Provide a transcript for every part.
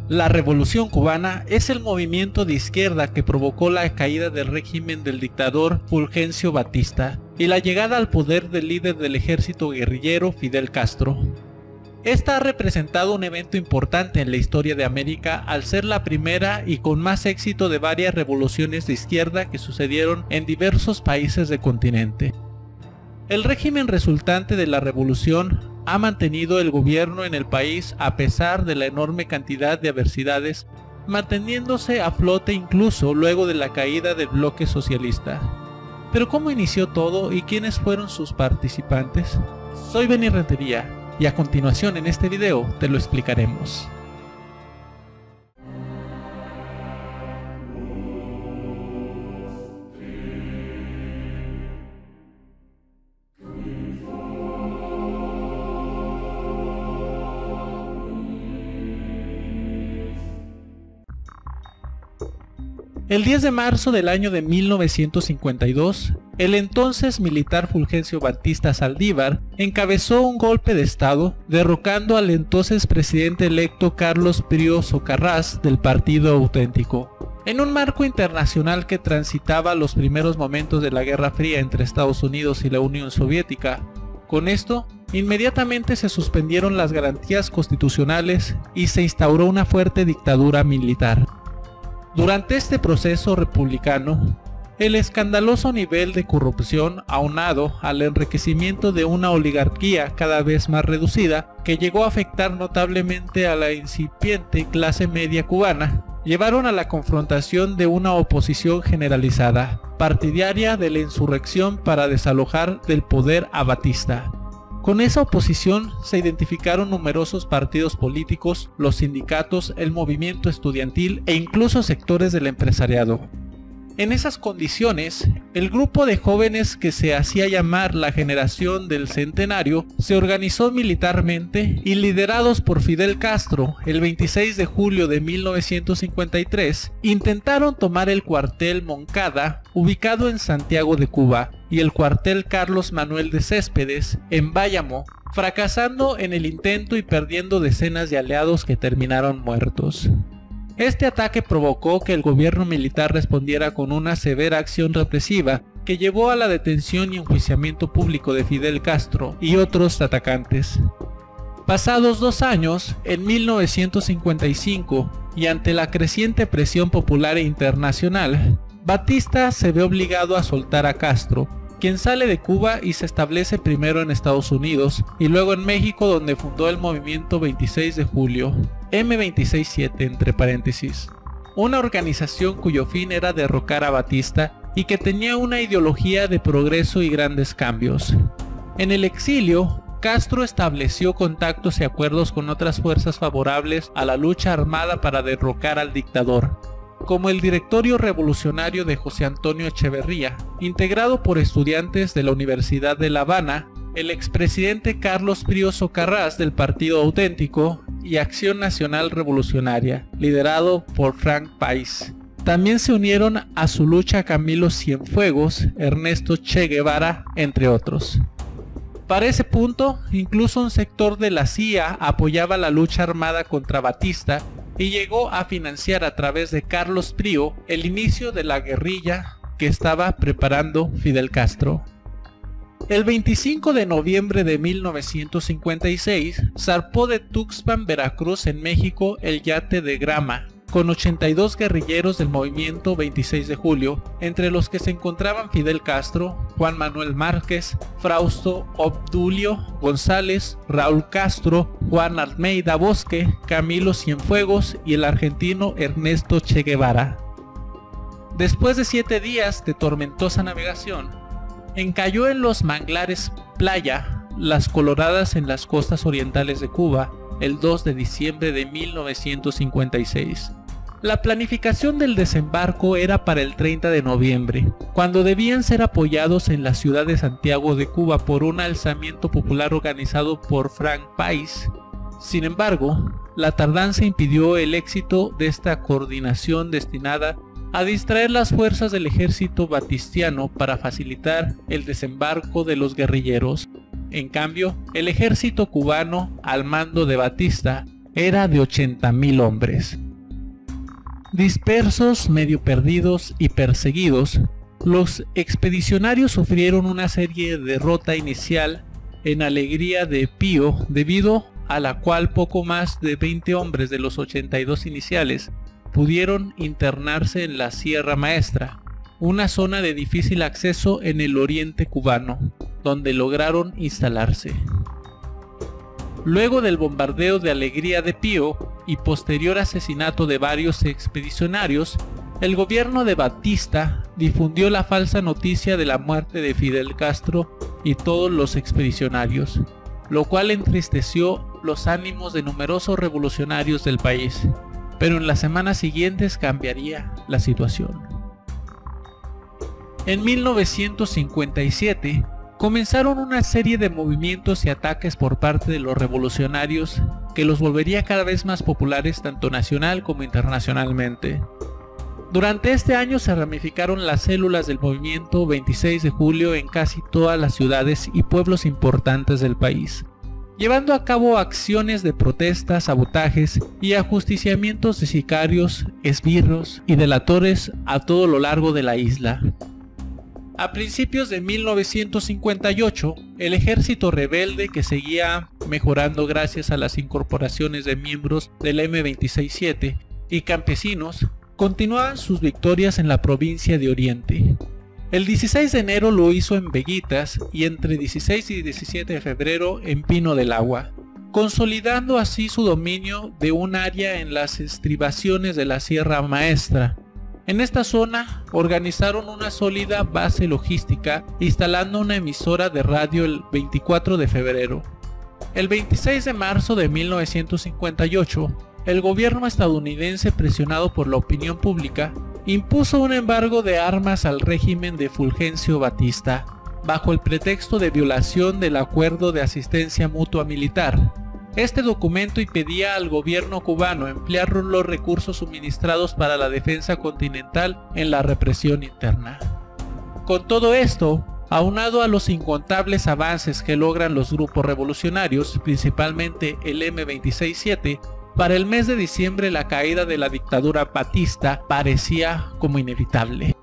La Revolución Cubana es el movimiento de izquierda que provocó la caída del régimen del dictador Fulgencio Batista y la llegada al poder del líder del ejército guerrillero Fidel Castro. Esta ha representado un evento importante en la historia de América al ser la primera y con más éxito de varias revoluciones de izquierda que sucedieron en diversos países del continente. El régimen resultante de la revolución ha mantenido el gobierno en el país a pesar de la enorme cantidad de adversidades, manteniéndose a flote incluso luego de la caída del bloque socialista. Pero ¿cómo inició todo y quiénes fueron sus participantes? Soy Benny Rentería y a continuación en este video te lo explicaremos. El 10 de marzo del año de 1952, el entonces militar Fulgencio Batista Saldívar encabezó un golpe de estado, derrocando al entonces presidente electo Carlos Pío Socarrás del Partido Auténtico. En un marco internacional que transitaba los primeros momentos de la Guerra Fría entre Estados Unidos y la Unión Soviética, con esto, inmediatamente se suspendieron las garantías constitucionales y se instauró una fuerte dictadura militar. Durante este proceso republicano, el escandaloso nivel de corrupción aunado al enriquecimiento de una oligarquía cada vez más reducida que llegó a afectar notablemente a la incipiente clase media cubana, llevaron a la confrontación de una oposición generalizada, partidaria de la insurrección para desalojar del poder a Batista. Con esa oposición se identificaron numerosos partidos políticos, los sindicatos, el movimiento estudiantil e incluso sectores del empresariado. En esas condiciones, el grupo de jóvenes que se hacía llamar la Generación del Centenario se organizó militarmente y liderados por Fidel Castro el 26 de julio de 1953 intentaron tomar el cuartel Moncada ubicado en Santiago de Cuba y el cuartel Carlos Manuel de Céspedes en Bayamo, fracasando en el intento y perdiendo decenas de aliados que terminaron muertos. Este ataque provocó que el gobierno militar respondiera con una severa acción represiva que llevó a la detención y enjuiciamiento público de Fidel Castro y otros atacantes. Pasados 2 años, en 1955, y ante la creciente presión popular e internacional, Batista se ve obligado a soltar a Castro, quien sale de Cuba y se establece primero en Estados Unidos y luego en México, donde fundó el movimiento 26 de julio, M267 entre paréntesis, una organización cuyo fin era derrocar a Batista y que tenía una ideología de progreso y grandes cambios. En el exilio, Castro estableció contactos y acuerdos con otras fuerzas favorables a la lucha armada para derrocar al dictador, como el Directorio Revolucionario de José Antonio Echeverría, integrado por estudiantes de la Universidad de La Habana, el expresidente Carlos Pío Socarrás del Partido Auténtico y Acción Nacional Revolucionaria, liderado por Frank Pais. También se unieron a su lucha Camilo Cienfuegos, Ernesto Che Guevara, entre otros. Para ese punto, incluso un sector de la CIA apoyaba la lucha armada contra Batista y llegó a financiar a través de Carlos Pío el inicio de la guerrilla que estaba preparando Fidel Castro. El 25 de noviembre de 1956 zarpó de Tuxpan, Veracruz, en México, el yate de Grama, con 82 guerrilleros del movimiento 26 de julio, entre los que se encontraban Fidel Castro, Juan Manuel Márquez, Frausto Obdulio González, Raúl Castro, Juan Almeida Bosque, Camilo Cienfuegos y el argentino Ernesto Che Guevara. Después de 7 días de tormentosa navegación, encalló en los manglares Playa Las Coloradas en las costas orientales de Cuba el 2 de diciembre de 1956. La planificación del desembarco era para el 30 de noviembre, cuando debían ser apoyados en la ciudad de Santiago de Cuba por un alzamiento popular organizado por Frank Pais. Sin embargo, la tardanza impidió el éxito de esta coordinación destinada a distraer las fuerzas del ejército batistiano para facilitar el desembarco de los guerrilleros. En cambio, el ejército cubano, al mando de Batista, era de 80.000 hombres. Dispersos, medio perdidos y perseguidos, los expedicionarios sufrieron una serie de derrota inicial en Alegría de Pío, debido a la cual poco más de 20 hombres de los 82 iniciales pudieron internarse en la Sierra Maestra, una zona de difícil acceso en el oriente cubano, donde lograron instalarse. Luego del bombardeo de Alegría de Pío y posterior asesinato de varios expedicionarios, el gobierno de Batista difundió la falsa noticia de la muerte de Fidel Castro y todos los expedicionarios, lo cual entristeció los ánimos de numerosos revolucionarios del país, pero en las semanas siguientes cambiaría la situación. En 1957, comenzaron una serie de movimientos y ataques por parte de los revolucionarios que los volvería cada vez más populares tanto nacional como internacionalmente. Durante este año se ramificaron las células del movimiento 26 de julio en casi todas las ciudades y pueblos importantes del país, llevando a cabo acciones de protesta, sabotajes y ajusticiamientos de sicarios, esbirros y delatores a todo lo largo de la isla. A principios de 1958, el ejército rebelde, que seguía mejorando gracias a las incorporaciones de miembros del M267 y campesinos, continuaban sus victorias en la provincia de Oriente. El 16 de enero lo hizo en Veguitas y entre 16 y 17 de febrero en Pino del Agua, consolidando así su dominio de un área en las estribaciones de la Sierra Maestra. En esta zona organizaron una sólida base logística, instalando una emisora de radio el 24 de febrero. El 26 de marzo de 1958, el gobierno estadounidense, presionado por la opinión pública, impuso un embargo de armas al régimen de Fulgencio Batista, bajo el pretexto de violación del Acuerdo de Asistencia Mutua Militar. Este documento impedía al gobierno cubano emplear los recursos suministrados para la defensa continental en la represión interna. Con todo esto, aunado a los incontables avances que logran los grupos revolucionarios, principalmente el M267, para el mes de diciembre la caída de la dictadura batista parecía como inevitable.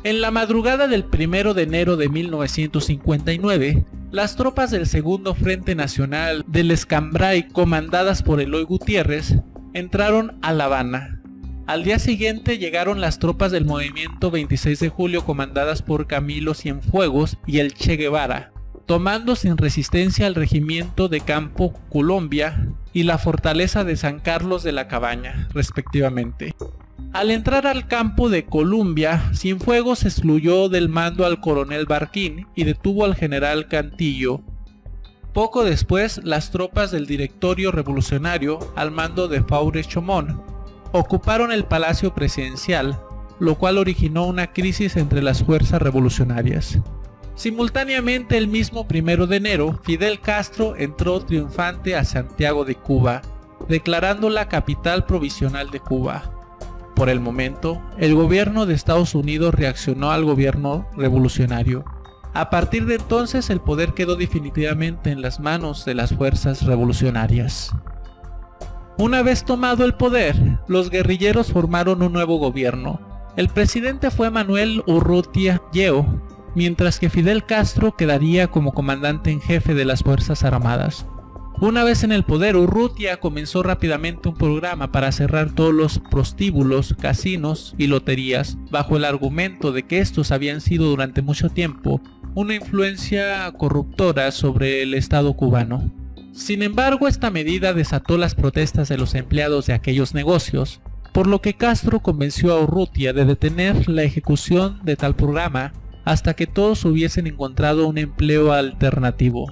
En la madrugada del 1 de enero de 1959, las tropas del Segundo Frente Nacional del Escambray, comandadas por Eloy Gutiérrez, entraron a La Habana. Al día siguiente llegaron las tropas del movimiento 26 de julio, comandadas por Camilo Cienfuegos y el Che Guevara, tomando sin resistencia el regimiento de Campo Colombia y la fortaleza de San Carlos de la Cabaña, respectivamente. Al entrar al campo de Columbia, Cienfuegos excluyó del mando al coronel Barquín y detuvo al general Cantillo. Poco después, las tropas del Directorio Revolucionario, al mando de Faure Chomón, ocuparon el Palacio Presidencial, lo cual originó una crisis entre las fuerzas revolucionarias. Simultáneamente, el mismo 1 de enero, Fidel Castro entró triunfante a Santiago de Cuba, declarándola capital provisional de Cuba. Por el momento, el gobierno de Estados Unidos reaccionó al gobierno revolucionario. A partir de entonces, el poder quedó definitivamente en las manos de las fuerzas revolucionarias. Una vez tomado el poder, los guerrilleros formaron un nuevo gobierno. El presidente fue Manuel Urrutia Lleó, mientras que Fidel Castro quedaría como comandante en jefe de las Fuerzas Armadas. Una vez en el poder, Urrutia comenzó rápidamente un programa para cerrar todos los prostíbulos, casinos y loterías, bajo el argumento de que estos habían sido durante mucho tiempo una influencia corruptora sobre el Estado cubano. Sin embargo, esta medida desató las protestas de los empleados de aquellos negocios, por lo que Castro convenció a Urrutia de detener la ejecución de tal programa hasta que todos hubiesen encontrado un empleo alternativo.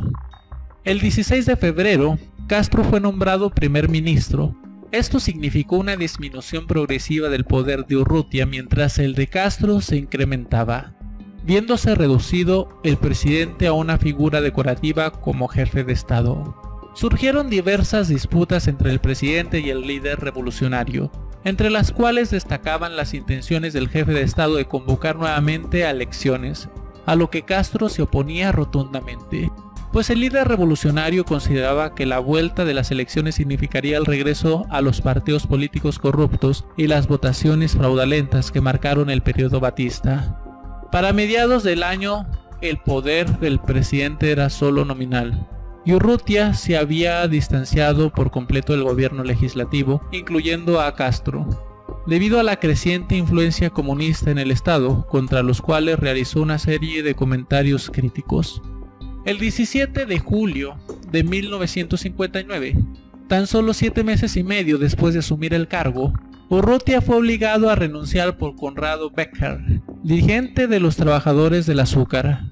El 16 de febrero, Castro fue nombrado primer ministro. Esto significó una disminución progresiva del poder de Urrutia mientras el de Castro se incrementaba, viéndose reducido el presidente a una figura decorativa como jefe de Estado. Surgieron diversas disputas entre el presidente y el líder revolucionario, entre las cuales destacaban las intenciones del jefe de Estado de convocar nuevamente a elecciones, a lo que Castro se oponía rotundamente. pues el líder revolucionario consideraba que la vuelta de las elecciones significaría el regreso a los partidos políticos corruptos y las votaciones fraudulentas que marcaron el periodo Batista. Para mediados del año, el poder del presidente era solo nominal, y Urrutia se había distanciado por completo del gobierno legislativo, incluyendo a Castro, debido a la creciente influencia comunista en el estado, contra los cuales realizó una serie de comentarios críticos. El 17 de julio de 1959, tan solo 7 meses y medio después de asumir el cargo, Urrutia fue obligado a renunciar por Conrado Becker, dirigente de los trabajadores del azúcar.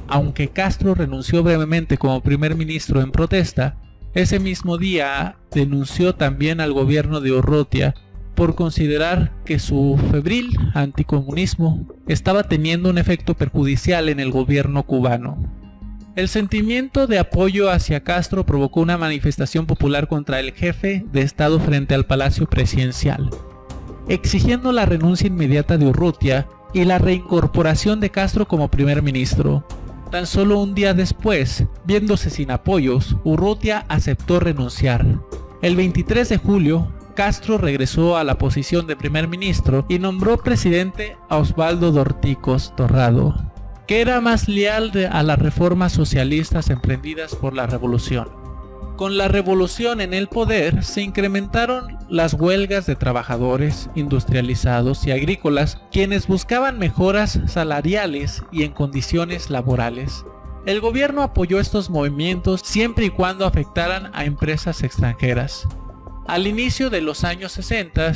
Aunque Castro renunció brevemente como primer ministro en protesta, ese mismo día denunció también al gobierno de Urrutia por considerar que su febril anticomunismo estaba teniendo un efecto perjudicial en el gobierno cubano. El sentimiento de apoyo hacia Castro provocó una manifestación popular contra el jefe de Estado frente al Palacio Presidencial, exigiendo la renuncia inmediata de Urrutia y la reincorporación de Castro como primer ministro. Tan solo un día después, viéndose sin apoyos, Urrutia aceptó renunciar. El 23 de julio, Castro regresó a la posición de primer ministro y nombró presidente a Osvaldo Dorticos Torrado, que era más leal a las reformas socialistas emprendidas por la revolución. Con la revolución en el poder se incrementaron las huelgas de trabajadores, industrializados y agrícolas, quienes buscaban mejoras salariales y en condiciones laborales. El gobierno apoyó estos movimientos siempre y cuando afectaran a empresas extranjeras. Al inicio de los años 60,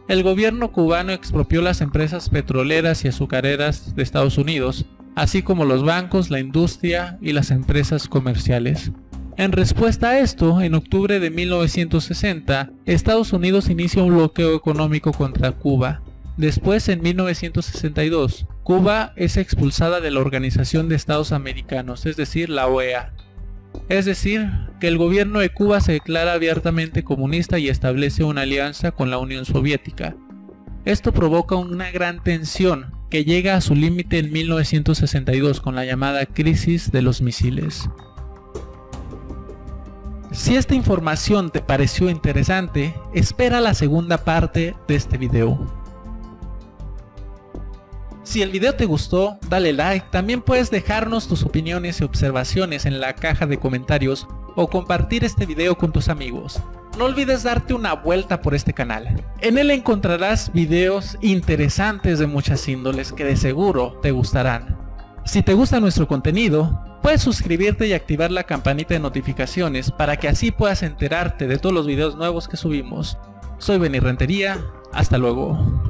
el gobierno cubano expropió las empresas petroleras y azucareras de Estados Unidos, así como los bancos, la industria y las empresas comerciales. En respuesta a esto, en octubre de 1960, Estados Unidos inicia un bloqueo económico contra Cuba. Después, en 1962, Cuba es expulsada de la Organización de Estados Americanos, es decir, la OEA. Es decir, que el gobierno de Cuba se declara abiertamente comunista y establece una alianza con la Unión Soviética. Esto provoca una gran tensión que llega a su límite en 1962 con la llamada crisis de los misiles. Si esta información te pareció interesante, espera la segunda parte de este video. Si el video te gustó, dale like, también puedes dejarnos tus opiniones y observaciones en la caja de comentarios o compartir este video con tus amigos. No olvides darte una vuelta por este canal. En él encontrarás videos interesantes de muchas índoles que de seguro te gustarán. Si te gusta nuestro contenido, puedes suscribirte y activar la campanita de notificaciones para que así puedas enterarte de todos los videos nuevos que subimos. Soy Benny Rentería, hasta luego.